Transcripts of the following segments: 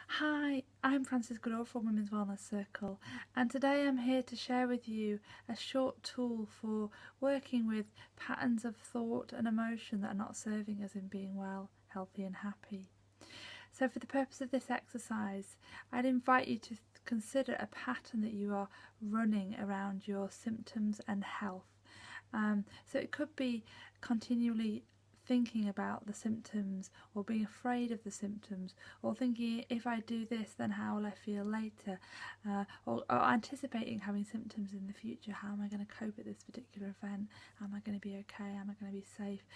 Hi, I'm Frances Goodall from Women's Wellness Circle, and today I'm here to share with you a short tool for working with patterns of thought and emotion that are not serving us in being well, healthy and happy. So for the purpose of this exercise, I'd invite you to consider a pattern that you are running around your symptoms and health. So it could be continually thinking about the symptoms, or being afraid of the symptoms, or thinking, if I do this then how will I feel later, or anticipating having symptoms in the future. How am I going to cope at this particular event? Am I going to be okay? Am I going to be safe?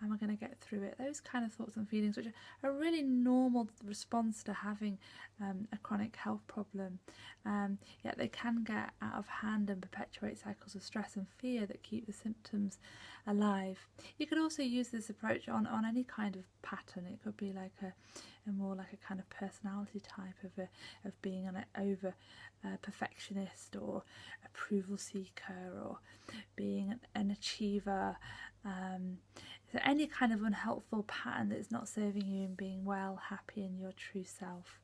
Am I going to get through it? Those kind of thoughts and feelings, which are a really normal response to having a chronic health problem, yet they can get out of hand and perpetuate cycles of stress and fear that keep the symptoms alive. You could also use this approach on any kind of pattern. It could be like a more like a kind of personality type of being an over perfectionist or approval seeker, or being an achiever. So any kind of unhelpful pattern that is not serving you in being well, happy, and your true self.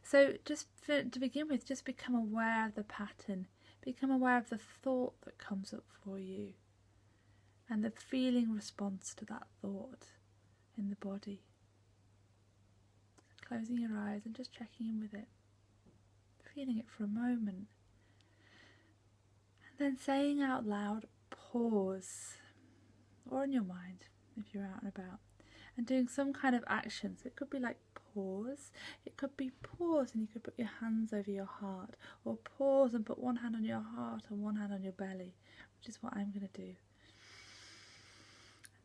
So just to begin with, just become aware of the pattern. Become aware of the thought that comes up for you, and the feeling response to that thought in the body. Closing your eyes and just checking in with it, feeling it for a moment, and then saying out loud, pause, or in your mind if you're out and about, and doing some kind of action. So it could be like pause, it could be pause and you could put your hands over your heart, or pause and put one hand on your heart and one hand on your belly, which is what I'm going to do.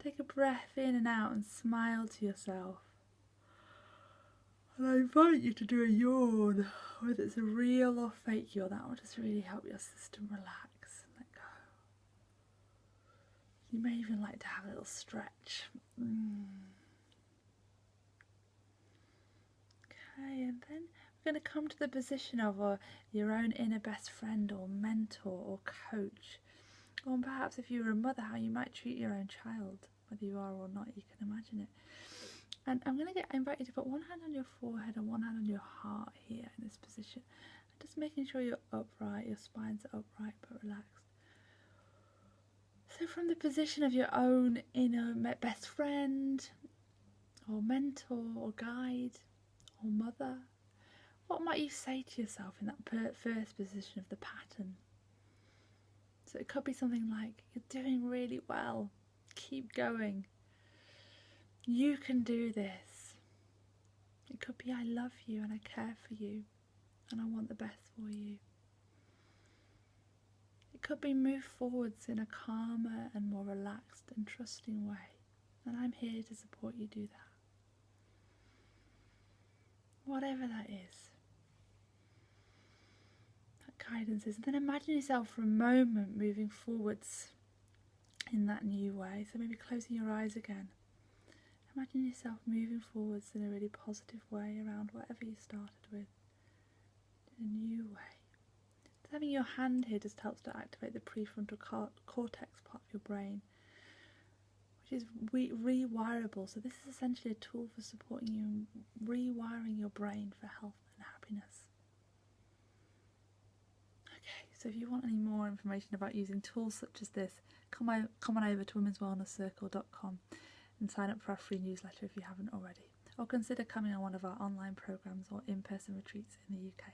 Take a breath in and out and smile to yourself. And I invite you to do a yawn, whether it's a real or fake yawn. That will just really help your system relax and let go. You may even like to have a little stretch. Okay, and then we're going to come to the position of your own inner best friend or mentor or coach. Or perhaps if you were a mother, how you might treat your own child. Whether you are or not, you can imagine it. And I'm going to invite you to put one hand on your forehead and one hand on your heart here in this position. Just making sure you're upright, your spines are upright but relaxed. So from the position of your own inner best friend or mentor or guide or mother, what might you say to yourself in that first position of the pattern? So it could be something like, you're doing really well, keep going, you can do this. It could be, I love you and I care for you and I want the best for you. It could be, move forwards in a calmer and more relaxed and trusting way, and I'm here to support you do that. Whatever that is, that guidance is. And then imagine yourself for a moment moving forwards in that new way. So maybe closing your eyes again. Imagine yourself moving forwards in a really positive way around whatever you started with, in a new way. Just having your hand here just helps to activate the prefrontal cortex part of your brain, which is rewirable. So this is essentially a tool for supporting you in rewiring your brain for health and happiness. Okay, so if you want any more information about using tools such as this, come on over to womenswellnesscircle.com and sign up for our free newsletter if you haven't already, or consider coming on one of our online programs or in-person retreats in the UK.